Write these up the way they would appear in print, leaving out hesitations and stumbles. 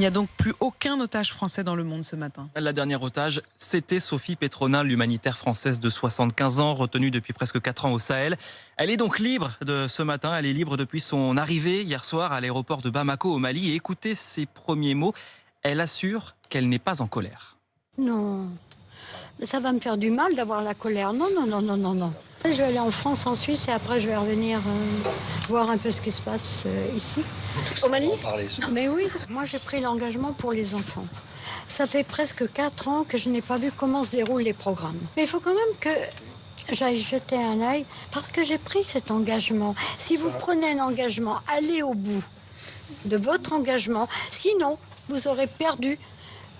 n'y a donc plus aucun otage français dans le monde ce matin. La dernière otage, c'était Sophie Petronin, l'humanitaire française de 75 ans, retenue depuis presque 4 ans au Sahel. Elle est donc libre de ce matin, elle est libre depuis son arrivée hier soir à l'aéroport de Bamako au Mali. Et écoutez ses premiers mots, elle assure qu'elle n'est pas en colère. Non, ça va me faire du mal d'avoir la colère. Non. Je vais aller en France, en Suisse et après je vais revenir voir un peu ce qui se passe ici. Au Mali ? Mais oui, moi j'ai pris l'engagement pour les enfants. Ça fait presque 4 ans que je n'ai pas vu comment se déroulent les programmes. Mais il faut quand même que j'aille jeter un œil parce que j'ai pris cet engagement. Si vous prenez un engagement, allez au bout de votre engagement. Sinon, vous aurez perdu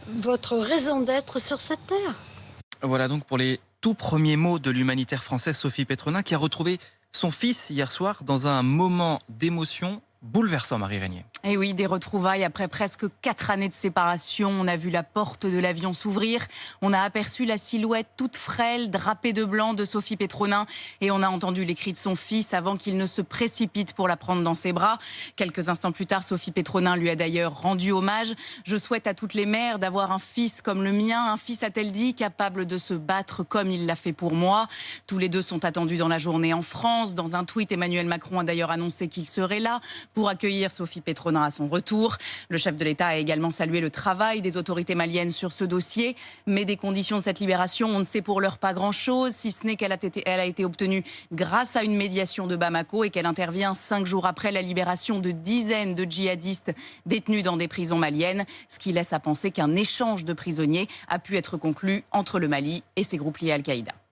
votre raison d'être sur cette terre. Voilà donc pour les tout premiers mots de l'humanitaire française Sophie Petronin qui a retrouvé son fils hier soir dans un moment d'émotion bouleversant, Marie Régnier. Et oui, des retrouvailles après presque 4 années de séparation. On a vu la porte de l'avion s'ouvrir. On a aperçu la silhouette toute frêle, drapée de blanc de Sophie Petronin. Et on a entendu les cris de son fils avant qu'il ne se précipite pour la prendre dans ses bras. Quelques instants plus tard, Sophie Petronin lui a d'ailleurs rendu hommage. Je souhaite à toutes les mères d'avoir un fils comme le mien. Un fils, a-t-elle dit, capable de se battre comme il l'a fait pour moi. Tous les deux sont attendus dans la journée en France. Dans un tweet, Emmanuel Macron a d'ailleurs annoncé qu'il serait là pour accueillir Sophie Petronin à son retour. Le chef de l'État a également salué le travail des autorités maliennes sur ce dossier. Mais des conditions de cette libération, on ne sait pour l'heure pas grand-chose, si ce n'est qu'elle a été obtenue grâce à une médiation de Bamako et qu'elle intervient 5 jours après la libération de dizaines de djihadistes détenus dans des prisons maliennes, ce qui laisse à penser qu'un échange de prisonniers a pu être conclu entre le Mali et ses groupes liés à Al-Qaïda.